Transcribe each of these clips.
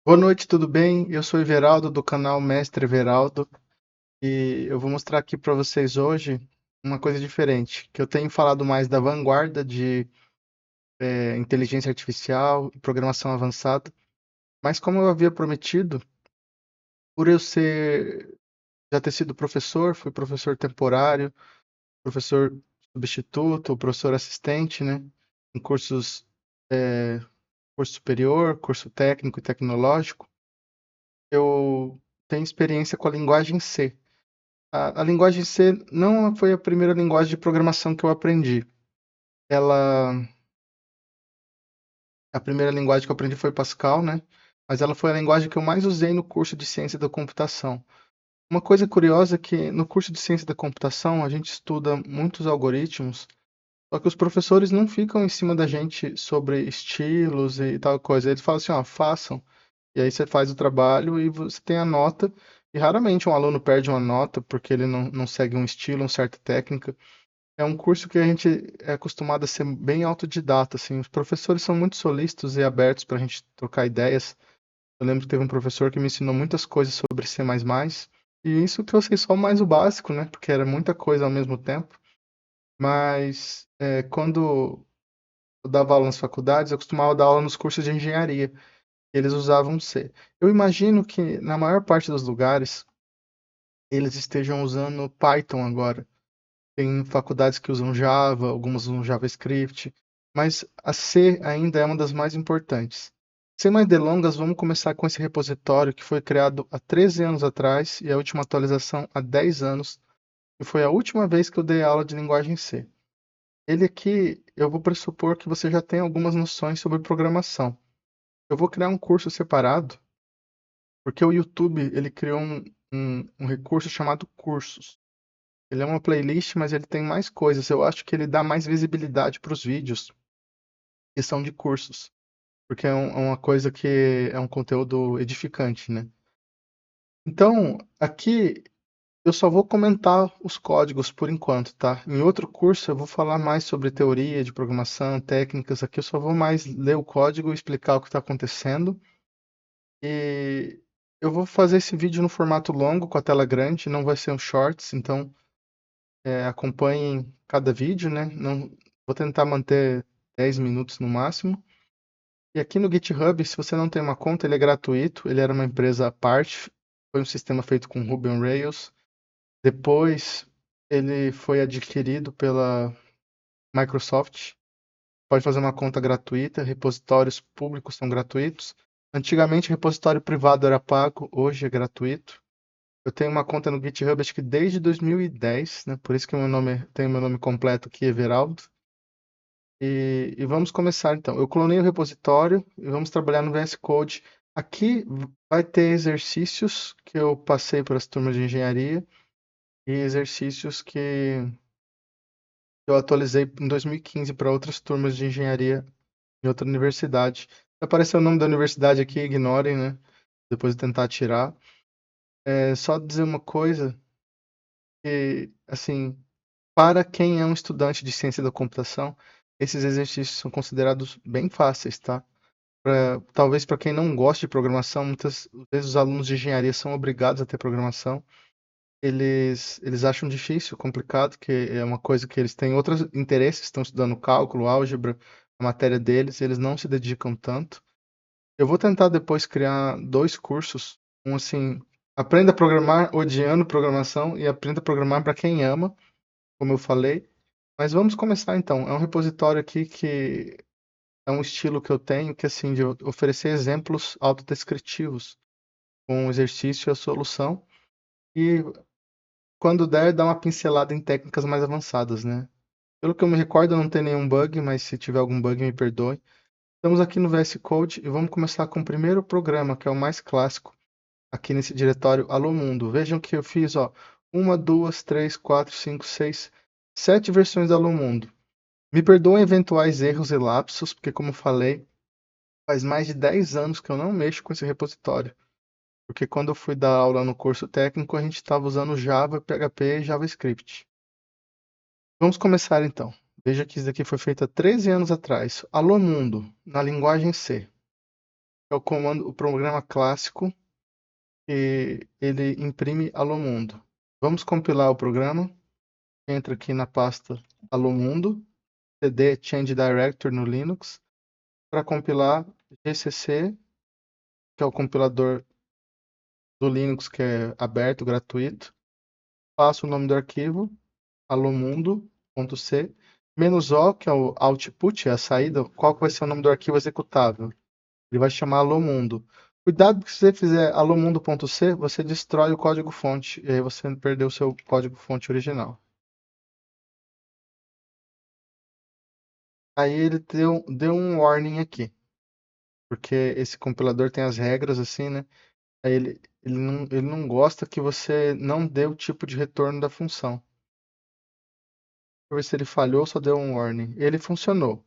Boa noite, tudo bem? Eu sou Everaldo do canal Mestre Everaldo e eu vou mostrar aqui para vocês hoje uma coisa diferente, que eu tenho falado mais da vanguarda de inteligência artificial e programação avançada, mas como eu havia prometido, por eu já ter sido professor, fui professor temporário, professor substituto, professor assistente, né, em eh, curso superior, curso técnico e tecnológico, eu tenho experiência com a linguagem C. A linguagem C não foi a primeira linguagem de programação que eu aprendi. Ela, a primeira linguagem que eu aprendi foi Pascal, né? Mas ela foi a linguagem que eu mais usei no curso de ciência da computação. Uma coisa curiosa é que no curso de ciência da computação a gente estuda muitos algoritmos, só que os professores não ficam em cima da gente sobre estilos e tal coisa. Eles falam assim, ó, façam. E aí você faz o trabalho e você tem a nota. E raramente um aluno perde uma nota porque ele não segue um estilo, uma certa técnica. É um curso que a gente é acostumado a ser bem autodidata, assim. Os professores são muito solícitos e abertos para a gente trocar ideias. Eu lembro que teve um professor que me ensinou muitas coisas sobre C++, e isso que eu sei só mais o básico, né? Porque era muita coisa ao mesmo tempo. Mas quando eu dava aula nas faculdades, eu costumava dar aula nos cursos de engenharia. Eles usavam C. Eu imagino que na maior parte dos lugares eles estejam usando Python agora. Tem faculdades que usam Java, algumas usam JavaScript, mas a C ainda é uma das mais importantes. Sem mais delongas, vamos começar com esse repositório que foi criado há 13 anos atrás e a última atualização há 10 anos, e foi a última vez que eu dei aula de linguagem C. Ele aqui, eu vou pressupor que você já tem algumas noções sobre programação. Eu vou criar um curso separado, porque o YouTube ele criou um recurso chamado Cursos. Ele é uma playlist, mas ele tem mais coisas. Eu acho que ele dá mais visibilidade para os vídeos que são de cursos, porque é uma coisa que é um conteúdo edificante, né? Então, aqui eu só vou comentar os códigos por enquanto, tá? Em outro curso eu vou falar mais sobre teoria de programação, técnicas. Aqui eu só vou mais ler o código e explicar o que está acontecendo. E eu vou fazer esse vídeo no formato longo, com a tela grande, não vai ser um shorts, então acompanhem cada vídeo, né? Não, vou tentar manter 10 minutos no máximo. E aqui no GitHub, se você não tem uma conta, ele é gratuito. Ele era uma empresa à parte. Foi um sistema feito com Ruby on Rails. Depois, ele foi adquirido pela Microsoft. Pode fazer uma conta gratuita. Repositórios públicos são gratuitos. Antigamente, repositório privado era pago. Hoje é gratuito. Eu tenho uma conta no GitHub, acho que desde 2010, né? Por isso que tem o meu nome completo aqui, Everaldo. E vamos começar então. Eu clonei o repositório e vamos trabalhar no VS Code. Aqui vai ter exercícios que eu passei para as turmas de engenharia e exercícios que eu atualizei em 2015 para outras turmas de engenharia em outra universidade. Se aparecer o nome da universidade aqui, ignorem, né? Depois de tentar tirar. É só dizer uma coisa que, assim, para quem é um estudante de ciência da computação, esses exercícios são considerados bem fáceis, tá? Talvez para quem não gosta de programação, muitas vezes os alunos de engenharia são obrigados a ter programação. Eles acham difícil, complicado, que é uma coisa que eles têm outros interesses, estão estudando cálculo, álgebra, a matéria deles, e eles não se dedicam tanto. Eu vou tentar depois criar dois cursos, um assim, aprenda a programar odiando programação e aprenda a programar para quem ama, como eu falei. Mas vamos começar então. É um repositório aqui que é um estilo que eu tenho, que assim, de oferecer exemplos autodescritivos com o exercício e a solução. E quando der, dar uma pincelada em técnicas mais avançadas, né? Pelo que eu me recordo, não tem nenhum bug, mas se tiver algum bug, me perdoe. Estamos aqui no VS Code e vamos começar com o primeiro programa, que é o mais clássico, aqui nesse diretório Alô Mundo. Vejam que eu fiz, ó, uma, duas, três, quatro, cinco, seis, 7 versões do Alô Mundo. Me perdoem eventuais erros e lapsos, porque como eu falei, faz mais de 10 anos que eu não mexo com esse repositório. Porque quando eu fui dar aula no curso técnico, a gente estava usando Java, PHP e JavaScript. Vamos começar então. Veja que isso daqui foi feito há 13 anos atrás. Alô Mundo, na linguagem C. é o programa clássico, que ele imprime Alô Mundo. Vamos compilar o programa. Entra aqui na pasta Alô Mundo, cd Change Director no Linux, para compilar GCC, que é o compilador do Linux, que é aberto, gratuito. Passo o nome do arquivo, alomundo.c, "-o", que é o output, é a saída. Qual que vai ser o nome do arquivo executável? Ele vai chamar alomundo. Cuidado que se você fizer alomundo.c, você destrói o código-fonte, e aí você perdeu o seu código-fonte original. Aí ele deu um warning aqui, porque esse compilador tem as regras assim, né? Aí ele não gosta que você não dê o tipo de retorno da função. Deixa eu ver se ele falhou, só deu um warning. Ele funcionou,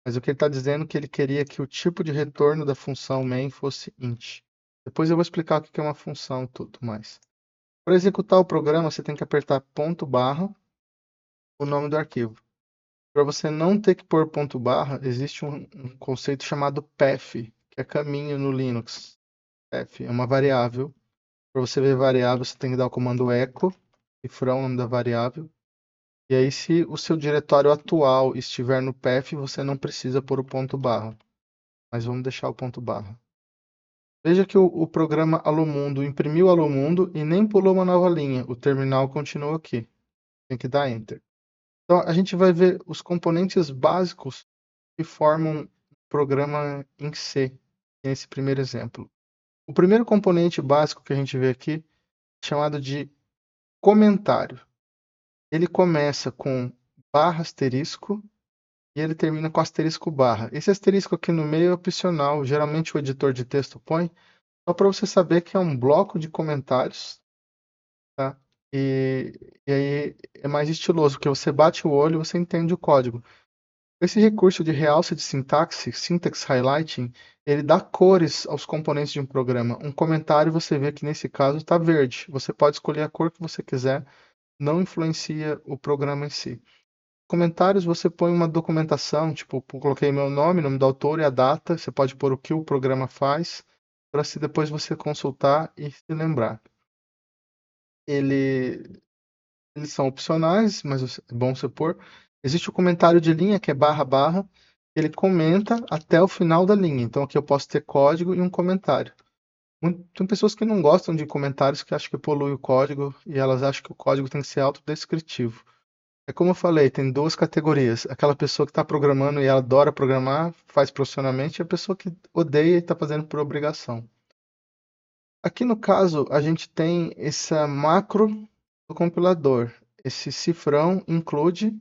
mas o que ele está dizendo é que ele queria que o tipo de retorno da função main fosse int. Depois eu vou explicar o que é uma função e tudo mais. Para executar o programa, você tem que apertar ponto barra o nome do arquivo. Para você não ter que pôr ponto barra, existe um conceito chamado path, que é caminho no Linux. Path é uma variável. Para você ver variável, você tem que dar o comando echo, cifrar o nome da variável. E aí, se o seu diretório atual estiver no path, você não precisa pôr o ponto barra. Mas vamos deixar o ponto barra. Veja que o programa Alomundo imprimiu Alomundo e nem pulou uma nova linha. O terminal continua aqui. Tem que dar Enter. Então, a gente vai ver os componentes básicos que formam um programa em C, nesse primeiro exemplo. O primeiro componente básico que a gente vê aqui é chamado de comentário. Ele começa com barra asterisco e ele termina com asterisco barra. Esse asterisco aqui no meio é opcional, geralmente o editor de texto põe, só para você saber que é um bloco de comentários, tá? E aí é mais estiloso, porque você bate o olho e você entende o código. Esse recurso de realce de sintaxe, syntax highlighting, ele dá cores aos componentes de um programa. Um comentário você vê que nesse caso está verde. Você pode escolher a cor que você quiser, não influencia o programa em si. Comentários você põe uma documentação, tipo, coloquei meu nome, nome do autor e a data. Você pode pôr o que o programa faz, para se depois você consultar e se lembrar. Eles são opcionais, mas é bom você pôr. Existe o comentário de linha, que é barra barra. Ele comenta até o final da linha. Então aqui eu posso ter código e um comentário. Tem pessoas que não gostam de comentários, que acham que polui o código e elas acham que o código tem que ser autodescritivo. É como eu falei, tem duas categorias. Aquela pessoa que está programando e ela adora programar, faz profissionalmente, e a pessoa que odeia e está fazendo por obrigação. Aqui no caso, a gente tem essa macro do compilador. Esse cifrão include,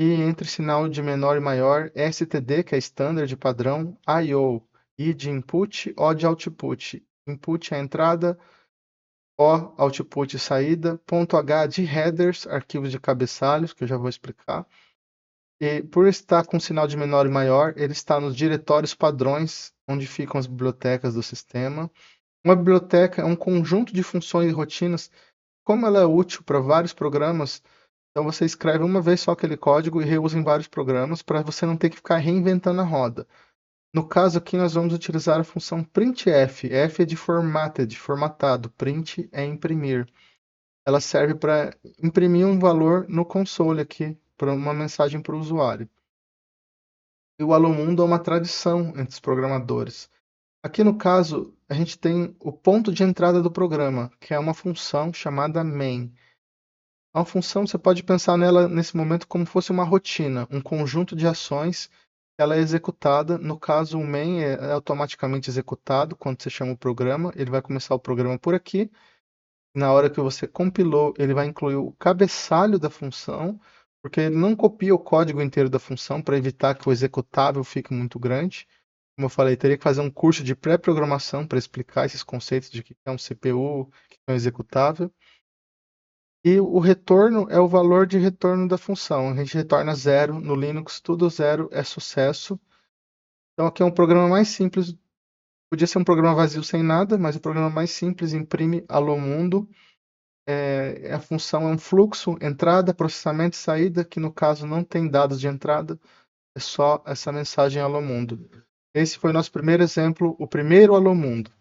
e entre sinal de menor e maior, std, que é standard padrão, I/O, I de input, O de output. Input é a entrada, O output saída, ponto H de headers, arquivos de cabeçalhos, que eu já vou explicar. E por estar com sinal de menor e maior, ele está nos diretórios padrões, onde ficam as bibliotecas do sistema. Uma biblioteca é um conjunto de funções e rotinas. Como ela é útil para vários programas, então você escreve uma vez só aquele código e reusa em vários programas para você não ter que ficar reinventando a roda. No caso aqui, nós vamos utilizar a função printf. F é de formatted, formatado. Print é imprimir. Ela serve para imprimir um valor no console aqui, para uma mensagem para o usuário. E o Alomundo é uma tradição entre os programadores. Aqui no caso, a gente tem o ponto de entrada do programa, que é uma função chamada main. A função, você pode pensar nela nesse momento como fosse uma rotina, um conjunto de ações. Ela é executada, no caso o main é automaticamente executado quando você chama o programa, ele vai começar o programa por aqui. Na hora que você compilou, ele vai incluir o cabeçalho da função, porque ele não copia o código inteiro da função para evitar que o executável fique muito grande. Como eu falei, teria que fazer um curso de pré-programação para explicar esses conceitos de que é um CPU, que é um executável. E o retorno é o valor de retorno da função. A gente retorna zero. No Linux, tudo zero é sucesso. Então aqui é um programa mais simples. Podia ser um programa vazio sem nada, mas o programa mais simples imprime Alô Mundo. A função é um fluxo, entrada, processamento e saída, que no caso não tem dados de entrada, é só essa mensagem Alô Mundo. Esse foi o nosso primeiro exemplo, o primeiro Alô Mundo.